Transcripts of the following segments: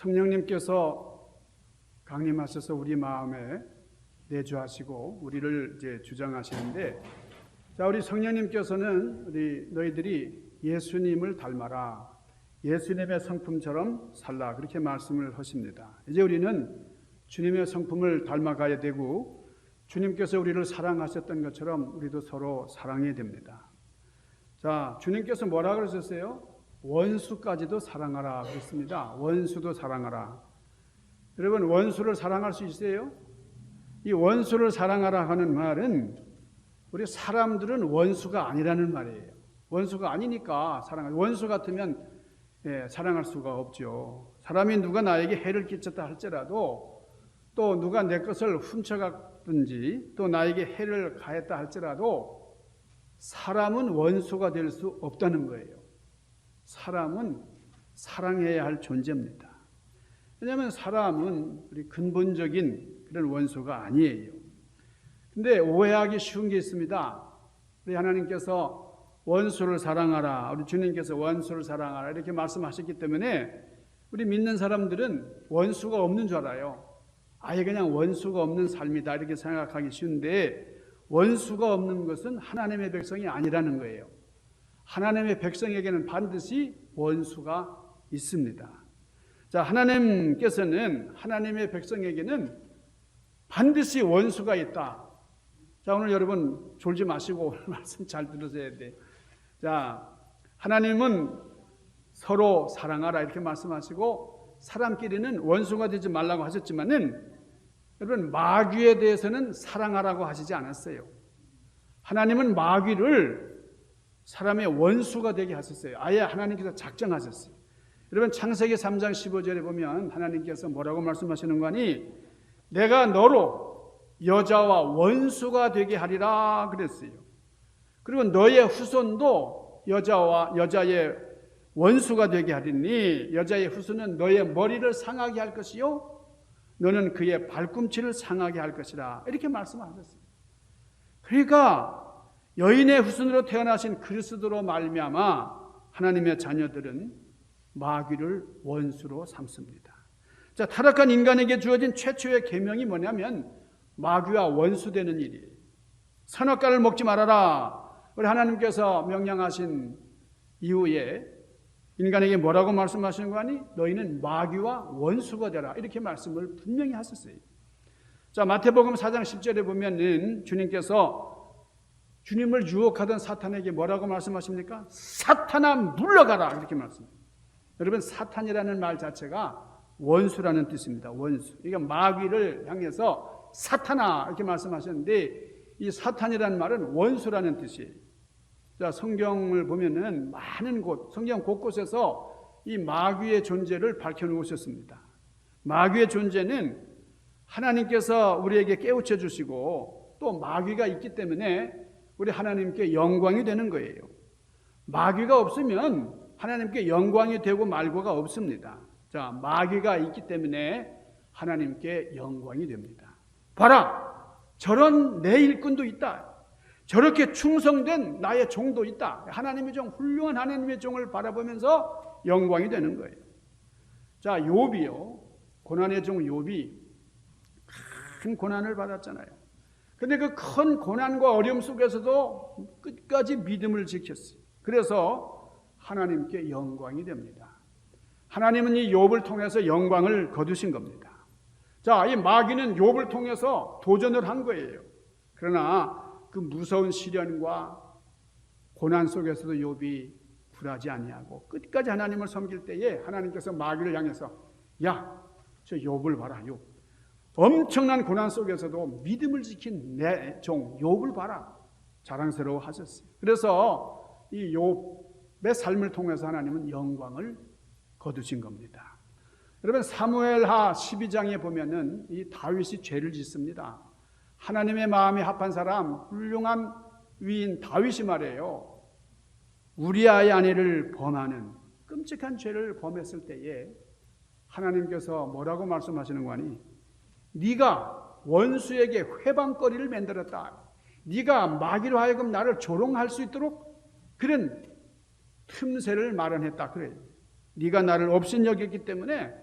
성령님께서 강림하셔서 우리 마음에 내주하시고 우리를 이제 주장하시는데, 자, 우리 성령님께서는 너희들이 예수님을 닮아라, 예수님의 성품처럼 살라, 그렇게 말씀을 하십니다. 이제 우리는 주님의 성품을 닮아가야 되고, 주님께서 우리를 사랑하셨던 것처럼 우리도 서로 사랑해야 됩니다. 자, 주님께서 뭐라 그러셨어요? 원수까지도 사랑하라 그랬습니다. 원수도 사랑하라. 여러분, 원수를 사랑할 수 있어요? 이 원수를 사랑하라 하는 말은 우리 사람들은 원수가 아니라는 말이에요. 원수가 아니니까 사랑하죠. 원수 같으면 사랑할 수가 없죠. 사람이 누가 나에게 해를 끼쳤다 할지라도, 또 누가 내 것을 훔쳐갔든지 또 나에게 해를 가했다 할지라도 사람은 원수가 될 수 없다는 거예요. 사람은 사랑해야 할 존재입니다. 왜냐하면 사람은 우리 근본적인 그런 원수가 아니에요. 근데 오해하기 쉬운 게 있습니다. 우리 하나님께서 원수를 사랑하라, 우리 주님께서 원수를 사랑하라 이렇게 말씀하셨기 때문에 우리 믿는 사람들은 원수가 없는 줄 알아요. 아예 그냥 원수가 없는 삶이다 이렇게 생각하기 쉬운데, 원수가 없는 것은 하나님의 백성이 아니라는 거예요. 하나님의 백성에게는 반드시 원수가 있습니다. 자, 하나님께서는 하나님의 백성에게는 반드시 원수가 있다. 자, 오늘 여러분 졸지 마시고 오늘 말씀 잘 들으셔야 돼요. 자, 하나님은 서로 사랑하라 이렇게 말씀하시고, 사람끼리는 원수가 되지 말라고 하셨지만은, 여러분 마귀에 대해서는 사랑하라고 하시지 않았어요. 하나님은 마귀를 사람의 원수가 되게 하셨어요. 아예 하나님께서 작정하셨어요. 여러분 창세기 3장 15절에 보면 하나님께서 뭐라고 말씀하시는 거니? 내가 너로 여자와 원수가 되게 하리라 그랬어요. 그리고 너의 후손도 여자의 원수가 되게 하리니 여자의 후손은 너의 머리를 상하게 할 것이요 너는 그의 발꿈치를 상하게 할 것이라 이렇게 말씀하셨어요. 그러니까 여인의 후손으로 태어나신 그리스도로 말미암아 하나님의 자녀들은 마귀를 원수로 삼습니다. 자, 타락한 인간에게 주어진 최초의 계명이 뭐냐면 마귀와 원수되는 일이에요. 선악과를 먹지 말아라. 우리 하나님께서 명령하신 이후에 인간에게 뭐라고 말씀하시는 거 아니? 너희는 마귀와 원수가 되라. 이렇게 말씀을 분명히 하셨어요. 자, 마태복음 4장 10절에 보면은 주님께서 주님을 유혹하던 사탄에게 뭐라고 말씀하십니까? 사탄아 물러가라. 이렇게 말씀합니다. 여러분, 사탄이라는 말 자체가 원수라는 뜻입니다. 원수. 그러니까 마귀를 향해서 사탄아 이렇게 말씀하셨는데, 이 사탄이라는 말은 원수라는 뜻이에요. 자, 성경을 보면은 많은 곳, 성경 곳곳에서 이 마귀의 존재를 밝혀놓으셨습니다. 마귀의 존재는 하나님께서 우리에게 깨우쳐 주시고 또 마귀가 있기 때문에 우리 하나님께 영광이 되는 거예요. 마귀가 없으면 하나님께 영광이 되고 말고가 없습니다. 자, 마귀가 있기 때문에 하나님께 영광이 됩니다. 봐라! 저런 내 일꾼도 있다. 저렇게 충성된 나의 종도 있다. 하나님의 종, 훌륭한 하나님의 종을 바라보면서 영광이 되는 거예요. 자, 욥이요. 고난의 종 욥이 큰 고난을 받았잖아요. 근데 그 큰 고난과 어려움 속에서도 끝까지 믿음을 지켰어요. 그래서 하나님께 영광이 됩니다. 하나님은 이 욥을 통해서 영광을 거두신 겁니다. 자, 이 마귀는 욥을 통해서 도전을 한 거예요. 그러나 그 무서운 시련과 고난 속에서도 욥이 굴하지 아니하고 끝까지 하나님을 섬길 때에 하나님께서 마귀를 향해서 야, 저 욥을 봐라. 욥. 엄청난 고난 속에서도 믿음을 지킨 내 종 욥을 봐라. 자랑스러워 하셨어요. 그래서 이 욥의 삶을 통해서 하나님은 영광을 거두신 겁니다. 여러분, 사무엘하 12장에 보면은 이 다윗이 죄를 짓습니다. 하나님의 마음에 합한 사람, 훌륭한 위인 다윗이 말이에요. 우리아의 아내를 범하는 끔찍한 죄를 범했을 때에 하나님께서 뭐라고 말씀하시는 거니? 네가 원수에게 회방거리를 만들었다. 네가 마귀로 하여금 나를 조롱할 수 있도록 그런 틈새를 마련했다. 그래요. 네가 나를 업신여겼기 때문에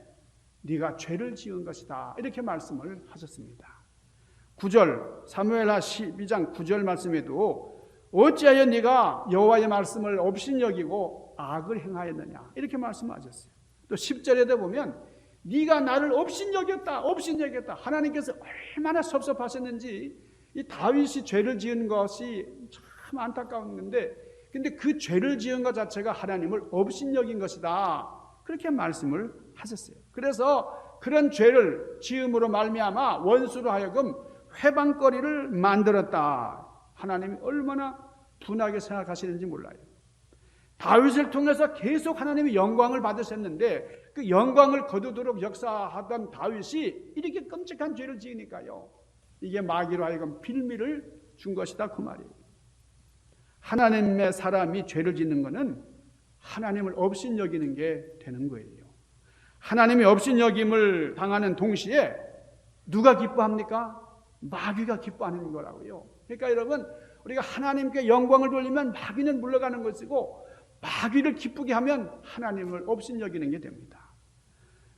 네가 죄를 지은 것이다. 이렇게 말씀을 하셨습니다. 9절 사무엘하 12장 9절 말씀에도 어찌하여 네가 여호와의 말씀을 업신여기고 악을 행하였느냐 이렇게 말씀하셨어요. 또 10절에도 보면 네가 나를 업신여겼다. 하나님께서 얼마나 섭섭하셨는지 이 다윗이 죄를 지은 것이 참 안타까운 건데 근데 그 죄를 지은 것 자체가 하나님을 업신여긴 것이다. 그렇게 말씀을 하셨어요. 그래서 그런 죄를 지음으로 말미암아 원수로 하여금 회방거리를 만들었다. 하나님이 얼마나 분하게 생각하시는지 몰라요. 다윗을 통해서 계속 하나님의 영광을 받으셨는데 그 영광을 거두도록 역사하던 다윗이 이렇게 끔찍한 죄를 지으니까요. 이게 마귀로 하여금 빌미를 준 것이다 그 말이에요. 하나님의 사람이 죄를 짓는 것은 하나님을 업신여기는 게 되는 거예요. 하나님이 업신여김을 당하는 동시에 누가 기뻐합니까? 마귀가 기뻐하는 거라고요. 그러니까 여러분 우리가 하나님께 영광을 돌리면 마귀는 물러가는 것이고 마귀를 기쁘게 하면 하나님을 업신여기는 게 됩니다.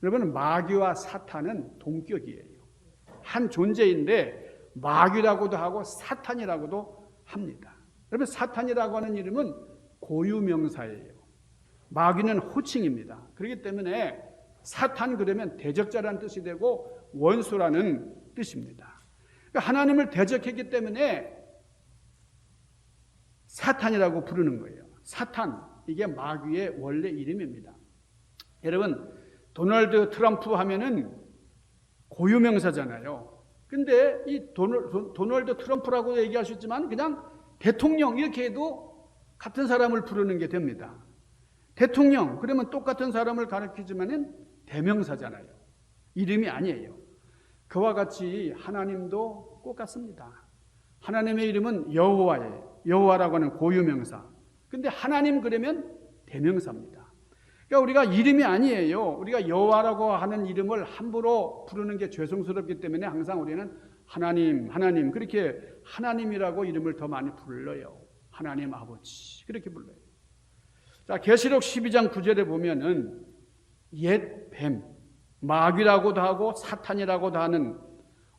여러분 마귀와 사탄은 동격이에요. 한 존재인데 마귀라고도 하고 사탄이라고도 합니다. 여러분 사탄이라고 하는 이름은 고유명사예요. 마귀는 호칭입니다. 그렇기 때문에 사탄 그러면 대적자라는 뜻이 되고 원수라는 뜻입니다. 그러니까 하나님을 대적했기 때문에 사탄이라고 부르는 거예요. 사탄, 이게 마귀의 원래 이름입니다. 여러분 도널드 트럼프 하면은 고유명사잖아요. 근데 이 도널드 트럼프라고 얘기하셨지만 그냥 대통령 이렇게 해도 같은 사람을 부르는 게 됩니다. 대통령 그러면 똑같은 사람을 가리키지만은 대명사잖아요. 이름이 아니에요. 그와 같이 하나님도 똑같습니다. 하나님의 이름은 여호와예요. 여호와라고 하는 고유명사. 근데 하나님 그러면 대명사입니다. 그러니까 우리가 이름이 아니에요. 우리가 여호와라고 하는 이름을 함부로 부르는 게 죄송스럽기 때문에 항상 우리는 하나님 그렇게 하나님이라고 이름을 더 많이 불러요. 하나님 아버지 그렇게 불러요. 자, 계시록 12장 9절에 보면은 옛 뱀, 마귀라고도 하고 사탄이라고도 하는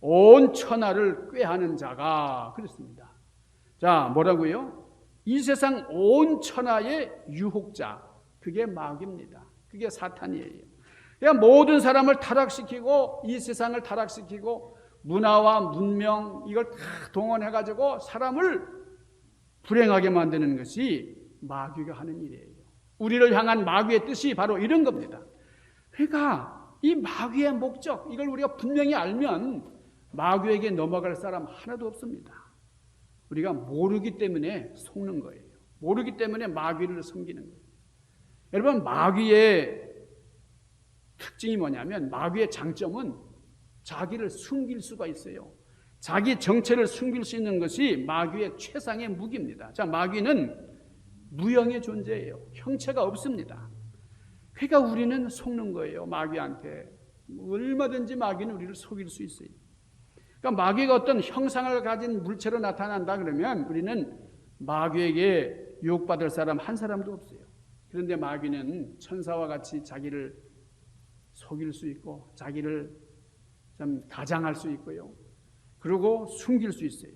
온 천하를 꾀하는 자가 그랬습니다. 자, 뭐라고요? 이 세상 온 천하의 유혹자, 그게 마귀입니다. 그게 사탄이에요. 그러니까 모든 사람을 타락시키고 이 세상을 타락시키고 문화와 문명 이걸 다 동원해가지고 사람을 불행하게 만드는 것이 마귀가 하는 일이에요. 우리를 향한 마귀의 뜻이 바로 이런 겁니다. 그러니까 이 마귀의 목적 이걸 우리가 분명히 알면 마귀에게 넘어갈 사람 하나도 없습니다. 우리가 모르기 때문에 속는 거예요. 모르기 때문에 마귀를 섬기는 거예요. 여러분 마귀의 특징이 뭐냐면 마귀의 장점은 자기를 숨길 수가 있어요. 자기 정체를 숨길 수 있는 것이 마귀의 최상의 무기입니다. 자, 마귀는 무형의 존재예요. 형체가 없습니다. 그러니까 우리는 속는 거예요. 마귀한테. 얼마든지 마귀는 우리를 속일 수 있어요. 그러니까 마귀가 어떤 형상을 가진 물체로 나타난다 그러면 우리는 마귀에게 유혹받을 사람 한 사람도 없어요. 그런데 마귀는 천사와 같이 자기를 속일 수 있고 자기를 좀 가장할 수 있고요. 그리고 숨길 수 있어요.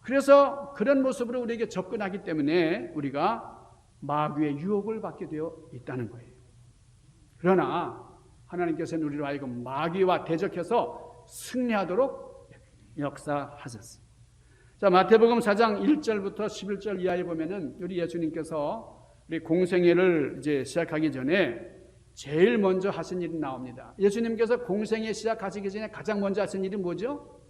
그래서 그런 모습으로 우리에게 접근하기 때문에 우리가 마귀의 유혹을 받게 되어 있다는 거예요. 그러나 하나님께서는 우리로 하여금 마귀와 대적해서 승리하도록 역사하셨어요. 자, 마태복음 4장 1절부터 11절 이하에 보면은 우리 예수님께서 우리 공생애를 이제 시작하기 전에 제일 먼저 하신 일이 나옵니다. 예수님께서 공생애 시작하시기 전에 가장 먼저 하신 일이 뭐죠?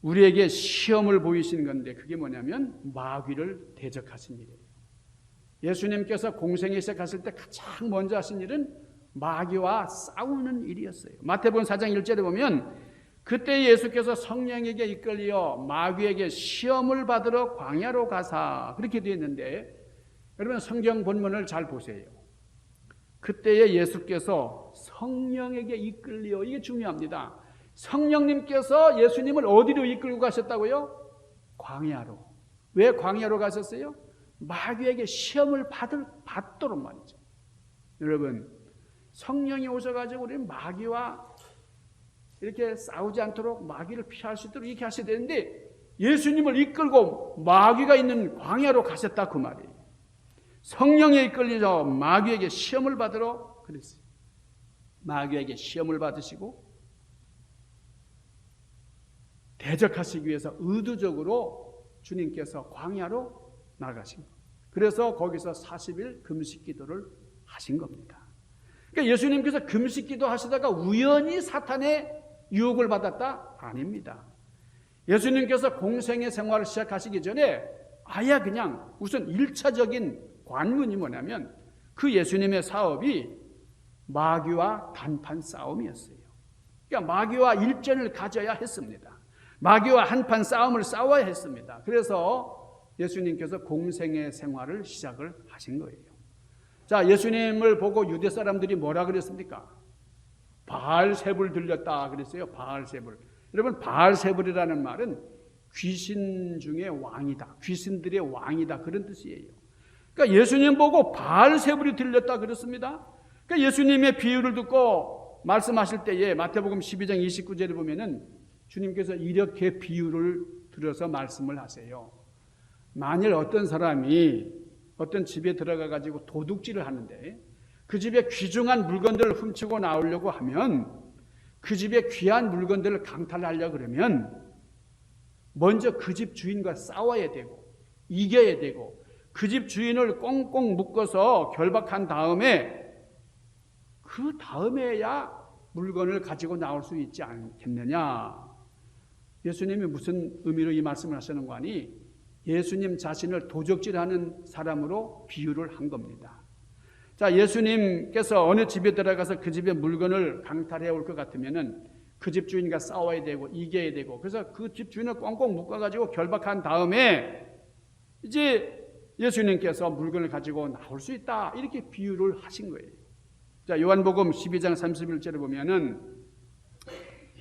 우리에게 시험을 보이신 건데 그게 뭐냐면 마귀를 대적하신 일이에요. 예수님께서 공생애 시작하실 때 가장 먼저 하신 일은 마귀와 싸우는 일이었어요. 마태복음 4장 1절에 보면 그때 예수께서 성령에게 이끌려 마귀에게 시험을 받으러 광야로 가사 그렇게 되어 있는데 여러분 성경 본문을 잘 보세요. 그때에 예수께서 성령에게 이끌려 이게 중요합니다. 성령님께서 예수님을 어디로 이끌고 가셨다고요? 광야로. 왜 광야로 가셨어요? 마귀에게 시험을 받도록 말이죠. 여러분 성령이 오셔가지고 우리 마귀와 이렇게 싸우지 않도록 마귀를 피할 수 있도록 이렇게 하셔야 되는데 예수님을 이끌고 마귀가 있는 광야로 가셨다 그 말이에요. 성령에 이끌려서 마귀에게 시험을 받으러 그랬어요. 마귀에게 시험을 받으시고 대적하시기 위해서 의도적으로 주님께서 광야로 나가신 거예요. 그래서 거기서 40일 금식 기도를 하신 겁니다. 그러니까 예수님께서 금식 기도 하시다가 우연히 사탄의 유혹을 받았다? 아닙니다. 예수님께서 공생의 생활을 시작하시기 전에 아예 그냥 우선 1차적인 관문이 뭐냐면 그 예수님의 사업이 마귀와 단판 싸움이었어요. 그러니까 마귀와 일전을 가져야 했습니다. 마귀와 한판 싸움을 싸워야 했습니다. 그래서 예수님께서 공생의 생활을 시작을 하신 거예요. 자, 예수님을 보고 유대 사람들이 뭐라 그랬습니까? 바알세불 들렸다 그랬어요. 바알세불. 여러분, 바알세불이라는 말은 귀신 중의 왕이다. 귀신들의 왕이다. 그런 뜻이에요. 그러니까 예수님 보고 바알세불이 들렸다 그랬습니다. 그러니까 예수님의 비유를 듣고 말씀하실 때에 마태복음 12장 29절에 보면은 주님께서 이렇게 비유를 들어서 말씀을 하세요. 만일 어떤 사람이 어떤 집에 들어가 가지고 도둑질을 하는데 그 집에 귀중한 물건들을 훔치고 나오려고 하면 그 집에 귀한 물건들을 강탈하려고 그러면 먼저 그 집 주인과 싸워야 되고 이겨야 되고 그 집 주인을 꽁꽁 묶어서 결박한 다음에 그 다음에야 물건을 가지고 나올 수 있지 않겠느냐. 예수님이 무슨 의미로 이 말씀을 하시는 거 아니? 예수님 자신을 도적질하는 사람으로 비유를 한 겁니다. 자, 예수님께서 어느 집에 들어가서 그 집의 물건을 강탈해 올 것 같으면은 그 집 주인과 싸워야 되고 이겨야 되고 그래서 그 집 주인을 꽁꽁 묶어가지고 결박한 다음에 이제 예수님께서 물건을 가지고 나올 수 있다 이렇게 비유를 하신 거예요. 자, 요한복음 12장 31절에 보면은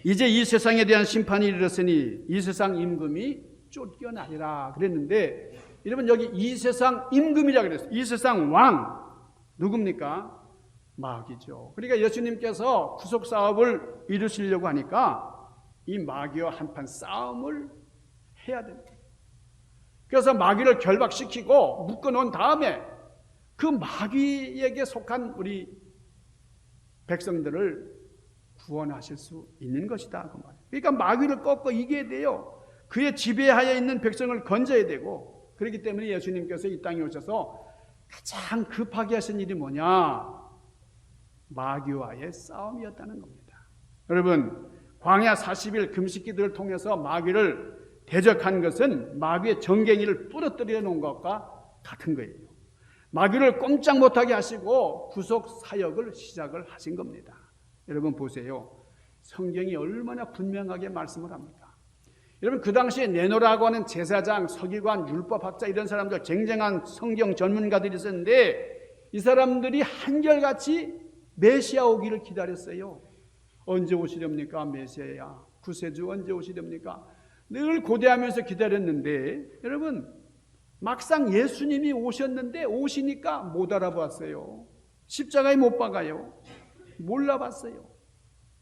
이제 이 세상에 대한 심판이 이르렀으니 이 세상 임금이 쫓겨나리라 그랬는데 여러분 여기 이 세상 임금이라 그랬어요. 이 세상 왕 누굽니까? 마귀죠. 그러니까 예수님께서 구속 사업을 이루시려고 하니까 이 마귀와 한판 싸움을 해야 됩니다. 그래서 마귀를 결박시키고 묶어놓은 다음에 그 마귀에게 속한 우리 백성들을 구원하실 수 있는 것이다 그 말이에요. 그러니까 마귀를 꺾고 이겨야 돼요. 그의 지배하에 있는 백성을 건져야 되고 그렇기 때문에 예수님께서 이 땅에 오셔서 가장 급하게 하신 일이 뭐냐? 마귀와의 싸움이었다는 겁니다. 여러분, 광야 40일 금식 기도를 통해서 마귀를 대적한 것은 마귀의 정갱이를 부러뜨려 놓은 것과 같은 거예요. 마귀를 꼼짝 못하게 하시고 구속 사역을 시작을 하신 겁니다. 여러분 보세요. 성경이 얼마나 분명하게 말씀을 합니까? 여러분 그 당시에 네노라고 하는 제사장, 서기관, 율법학자 이런 사람들 쟁쟁한 성경 전문가들이 있었는데 이 사람들이 한결같이 메시아 오기를 기다렸어요. 언제 오시렵니까? 메시아야. 구세주 언제 오시렵니까? 늘 고대하면서 기다렸는데 여러분 막상 예수님이 오셨는데 오시니까 못 알아봤어요. 십자가에 못 박아요. 몰라봤어요.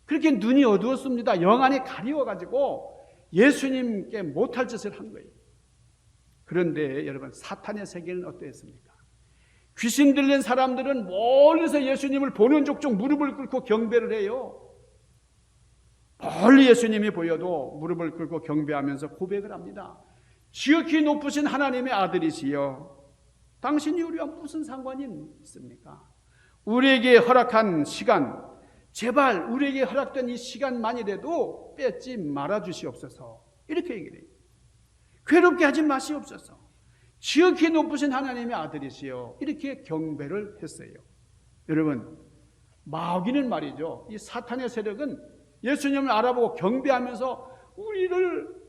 그렇게 눈이 어두웠습니다. 영안이 가리워가지고 예수님께 못할 짓을 한 거예요. 그런데 여러분 사탄의 세계는 어떠했습니까? 귀신 들린 사람들은 멀리서 예수님을 보는 족족 무릎을 꿇고 경배를 해요. 멀리 예수님이 보여도 무릎을 꿇고 경배하면서 고백을 합니다. 지극히 높으신 하나님의 아들이시여 당신이 우리와 무슨 상관이 있습니까? 우리에게 허락한 시간 제발 우리에게 허락된 이 시간만이라도 뺏지 말아 주시옵소서 이렇게 얘기를 해요. 괴롭게 하지 마시옵소서. 지극히 높으신 하나님의 아들이시여 이렇게 경배를 했어요. 여러분 마귀는 말이죠. 이 사탄의 세력은 예수님을 알아보고 경배하면서 우리를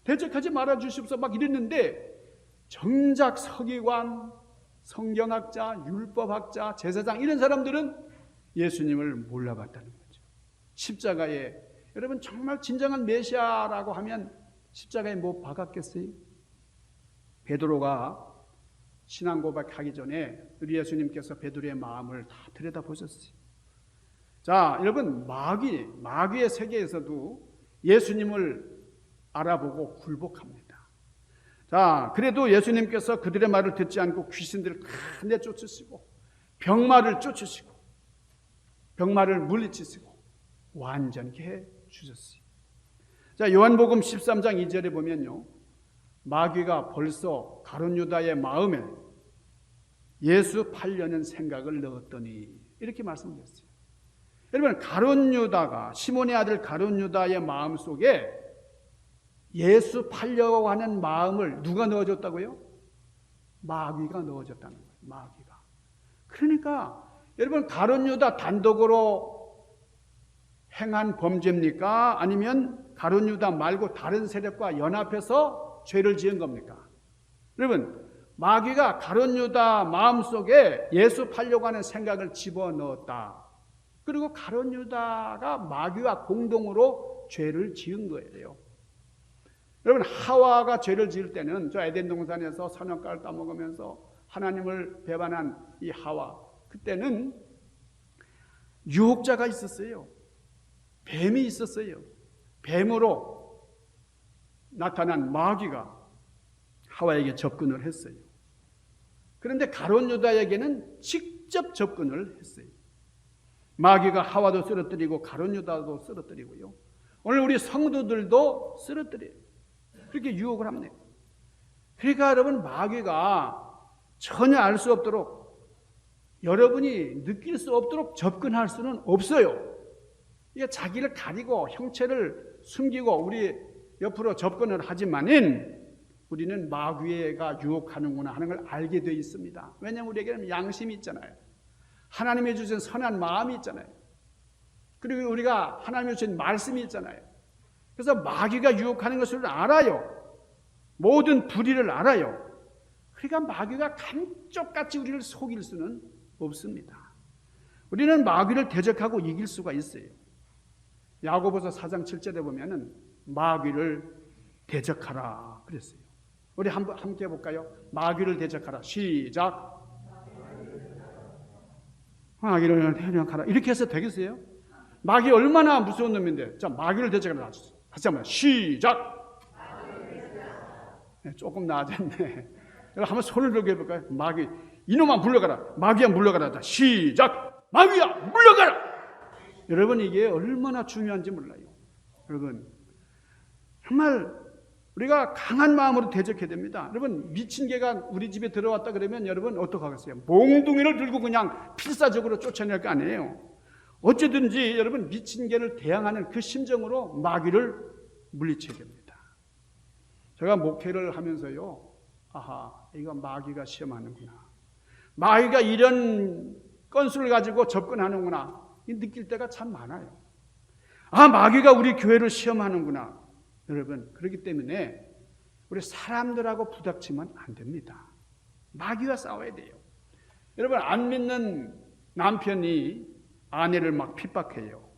대적하지 말아 주시옵소서 막 이랬는데 정작 서기관, 성경학자, 율법학자, 제사장 이런 사람들은 예수님을 몰라봤다는 거죠. 십자가에 여러분 정말 진정한 메시아라고 하면 십자가에 뭐 박았겠어요? 베드로가 신앙 고백하기 전에 우리 예수님께서 베드로의 마음을 다 들여다보셨어요. 자, 여러분, 마귀의 세계에서도 예수님을 알아보고 굴복합니다. 자, 그래도 예수님께서 그들의 말을 듣지 않고 귀신들을 다 내쫓으시고 병마를 쫓으시고 병마를 물리치시고 완전케 해 주셨어요. 자, 요한복음 13장 2절에 보면요, 마귀가 벌써 가룟 유다의 마음에 예수 팔려는 생각을 넣었더니 이렇게 말씀드렸어요. 여러분, 가룟 유다가, 시몬의 아들 가룟 유다의 마음 속에 예수 팔려고 하는 마음을 누가 넣어줬다고요? 마귀가 넣어줬다는 거예요. 마귀가. 그러니까 여러분, 가룟 유다 단독으로 행한 범죄입니까? 아니면 가룟 유다 말고 다른 세력과 연합해서 죄를 지은 겁니까? 여러분, 마귀가 가룟 유다 마음속에 예수 팔려고 하는 생각을 집어넣었다. 그리고 가룟 유다가 마귀와 공동으로 죄를 지은 거예요. 여러분, 하와가 죄를 지을 때는 저 에덴 동산에서 선악과를 따먹으면서 하나님을 배반한 이 하와, 그때는 유혹자가 있었어요. 뱀이 있었어요. 뱀으로 나타난 마귀가 하와에게 접근을 했어요. 그런데 가룟 유다에게는 직접 접근을 했어요. 마귀가 하와도 쓰러뜨리고 가룟 유다도 쓰러뜨리고요. 오늘 우리 성도들도 쓰러뜨려요. 그렇게 유혹을 합니다. 그러니까 여러분, 마귀가 전혀 알 수 없도록, 여러분이 느낄 수 없도록 접근할 수는 없어요. 이게 자기를 가리고 형체를 숨기고 우리 옆으로 접근을 하지만은 우리는 마귀가 유혹하는구나 하는 걸 알게 되어 있습니다. 왜냐하면 우리에게는 양심이 있잖아요. 하나님이 주신 선한 마음이 있잖아요. 그리고 우리가 하나님이 주신 말씀이 있잖아요. 그래서 마귀가 유혹하는 것을 알아요. 모든 불의를 알아요. 그러니까 마귀가 감쪽같이 우리를 속일 수는 없습니다. 우리는 마귀를 대적하고 이길 수가 있어요. 야고보서 4장 7절에 보면은 마귀를 대적하라 그랬어요. 우리 함께 해볼까요? 마귀를 대적하라. 시작. 마귀를 대적하라. 이렇게 해서 되겠어요? 마귀 얼마나 무서운 놈인데. 자, 마귀를 대적하라. 다시 한번 시작. 네, 조금 나아졌네. 한번 손을 들고 해볼까요? 마귀, 이놈아 물러가라. 마귀야 물러가라. 자, 시작. 마귀야 물러가라. 여러분, 이게 얼마나 중요한지 몰라요. 여러분, 정말 우리가 강한 마음으로 대적해야 됩니다. 여러분, 미친 개가 우리 집에 들어왔다 그러면 여러분 어떡하겠어요? 몽둥이를 들고 그냥 필사적으로 쫓아낼 거 아니에요. 어쨌든지 여러분, 미친 개를 대항하는 그 심정으로 마귀를 물리쳐야 됩니다. 제가 목회를 하면서요, 아하, 이거 마귀가 시험하는구나. 마귀가 이런 건수를 가지고 접근하는구나. 느낄 때가 참 많아요. 아, 마귀가 우리 교회를 시험하는구나. 여러분, 그렇기 때문에 우리 사람들하고 부닥치면 안 됩니다. 마귀와 싸워야 돼요. 여러분, 안 믿는 남편이 아내를 막 핍박해요.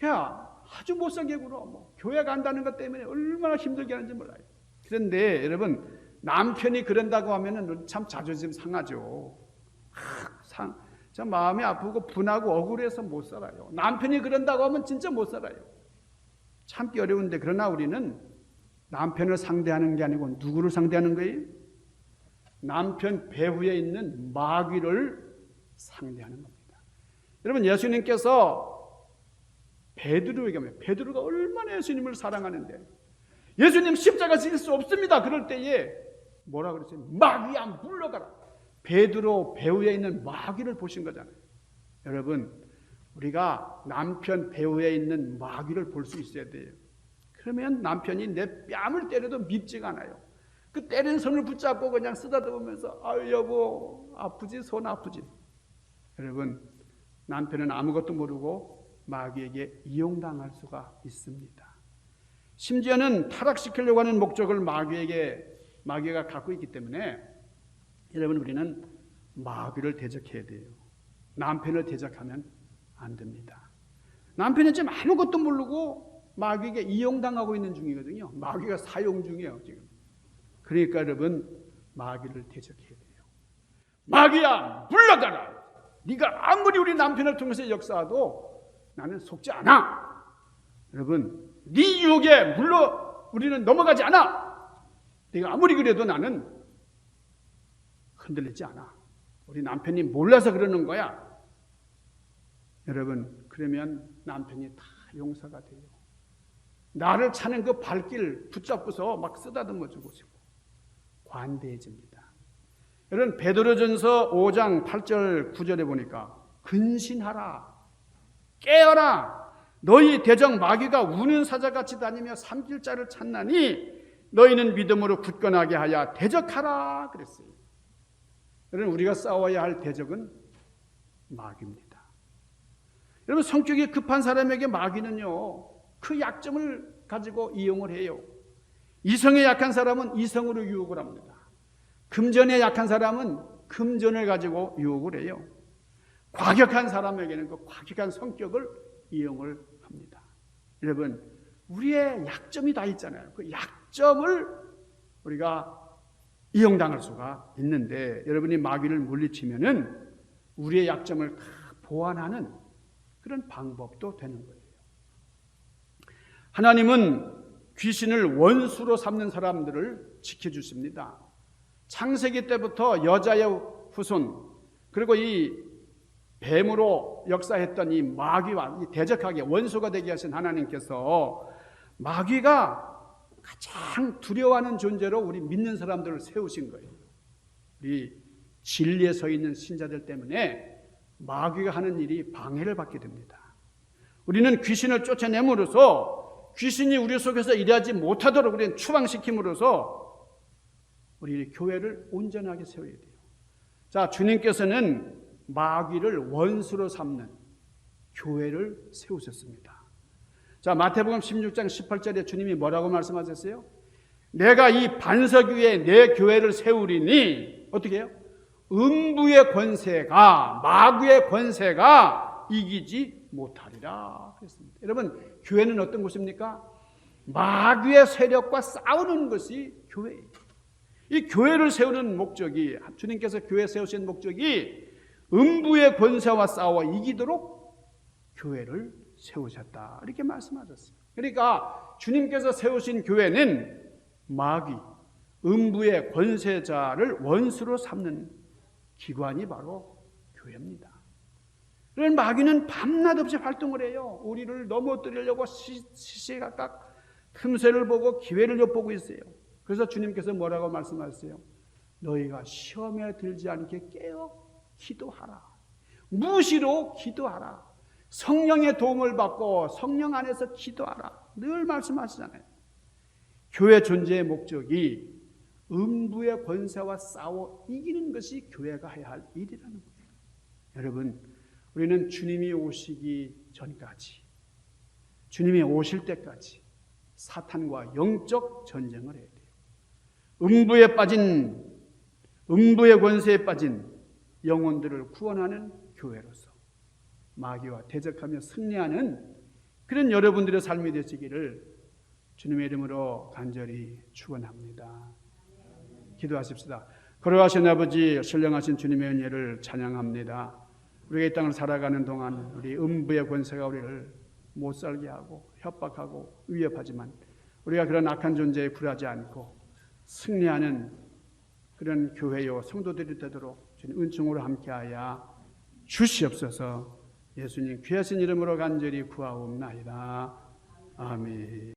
야, 아주 못살게 굴어. 교회 간다는 것 때문에 얼마나 힘들게 하는지 몰라요. 그런데 여러분, 남편이 그런다고 하면은 참 자존심 상하죠. 참 마음이 아프고 분하고 억울해서 못 살아요. 남편이 그런다고 하면 진짜 못 살아요. 참기 어려운데, 그러나 우리는 남편을 상대하는 게 아니고 누구를 상대하는 거예요? 남편 배후에 있는 마귀를 상대하는 겁니다. 여러분, 예수님께서 베드로에게 하면, 베드로가 얼마나 예수님을 사랑하는데, 예수님 십자가 지실 수 없습니다. 그럴 때에 뭐라 그랬어요? 마귀야 물러가라. 베드로 배후에 있는 마귀를 보신 거잖아요. 여러분, 우리가 남편 배후에 있는 마귀를 볼 수 있어야 돼요. 그러면 남편이 내 뺨을 때려도 밉지가 않아요. 그 때린 손을 붙잡고 그냥 쓰다듬으면서 아유 여보 아프지, 손 아프지. 여러분, 남편은 아무것도 모르고 마귀에게 이용당할 수가 있습니다. 심지어는 타락시키려고 하는 목적을 마귀가 갖고 있기 때문에 여러분, 우리는 마귀를 대적해야 돼요. 남편을 대적하면 안 됩니다. 남편은 지금 아무것도 모르고 마귀에게 이용당하고 있는 중이거든요. 마귀가 사용 중이에요, 지금. 그러니까 여러분, 마귀를 대적해야 돼요. 마귀야, 물러가라! 네가 아무리 우리 남편을 통해서 역사해도 나는 속지 않아. 여러분, 네 유혹에 물러 우리는 넘어가지 않아. 네가 아무리 그래도 나는 흔들리지 않아. 우리 남편이 몰라서 그러는 거야. 여러분, 그러면 남편이 다 용서가 돼요. 나를 차는 그 발길 붙잡고서 막 쓰다듬어 주고 싶고 관대해집니다. 여러분, 베드로전서 5장 8절 9절에 보니까 근신하라, 깨어라, 너희 대적 마귀가 우는 사자같이 다니며 삼킬 자를 찾나니 너희는 믿음으로 굳건하게 하여 대적하라 그랬어요. 여러분, 우리가 싸워야 할 대적은 마귀입니다. 여러분, 성격이 급한 사람에게 마귀는요, 그 약점을 가지고 이용을 해요. 이성에 약한 사람은 이성으로 유혹을 합니다. 금전에 약한 사람은 금전을 가지고 유혹을 해요. 과격한 사람에게는 그 과격한 성격을 이용을 합니다. 여러분, 우리의 약점이 다 있잖아요. 그 약점을 우리가 이용당할 수가 있는데, 여러분이 마귀를 물리치면은 우리의 약점을 보완하는 그런 방법도 되는 거예요. 하나님은 귀신을 원수로 삼는 사람들을 지켜주십니다. 창세기 때부터 여자의 후손, 그리고 이 뱀으로 역사했던 이 마귀와 대적하게 원수가 되게 하신 하나님께서 마귀가 가장 두려워하는 존재로 우리 믿는 사람들을 세우신 거예요. 우리 진리에 서 있는 신자들 때문에 마귀가 하는 일이 방해를 받게 됩니다. 우리는 귀신을 쫓아내므로써 귀신이 우리 속에서 일하지 못하도록 우리는 추방시킴으로써 우리 교회를 온전하게 세워야 돼요. 자, 주님께서는 마귀를 원수로 삼는 교회를 세우셨습니다. 자, 마태복음 16장 18절에 주님이 뭐라고 말씀하셨어요? 내가 이 반석 위에 내 교회를 세우리니 어떻게 해요? 음부의 권세가, 마귀의 권세가 이기지 못하리라 그랬습니다. 여러분, 교회는 어떤 곳입니까? 마귀의 세력과 싸우는 것이 교회예요. 이 교회를 세우는 목적이, 주님께서 교회 세우신 목적이 음부의 권세와 싸워 이기도록 교회를 세우셨다, 이렇게 말씀하셨어요. 그러니까 주님께서 세우신 교회는 마귀, 음부의 권세자를 원수로 삼는 기관이 바로 교회입니다. 그런 마귀는 밤낮 없이 활동을 해요. 우리를 넘어뜨리려고 시시각각 틈새를 보고 기회를 엿보고 있어요. 그래서 주님께서 뭐라고 말씀하셨어요? 너희가 시험에 들지 않게 깨어 기도하라. 무시로 기도하라. 성령의 도움을 받고 성령 안에서 기도하라. 늘 말씀하시잖아요. 교회 존재의 목적이 음부의 권세와 싸워 이기는 것이 교회가 해야 할 일이라는 거예요. 여러분, 우리는 주님이 오시기 전까지, 주님이 오실 때까지 사탄과 영적 전쟁을 해야 돼요. 음부의 권세에 빠진 영혼들을 구원하는 교회로서 마귀와 대적하며 승리하는 그런 여러분들의 삶이 되시기를 주님의 이름으로 간절히 축원합니다. 기도하십시다. 거룩하신 아버지, 신령하신 주님의 은혜를 찬양합니다. 우리가 이 땅을 살아가는 동안 우리 음부의 권세가 우리를 못 살게 하고 협박하고 위협하지만 우리가 그런 악한 존재에 굴하지 않고 승리하는 그런 교회요 성도들이 되도록 주님 은총으로 함께하여 주시옵소서. 예수님 귀하신 이름으로 간절히 구하옵나이다. 아멘.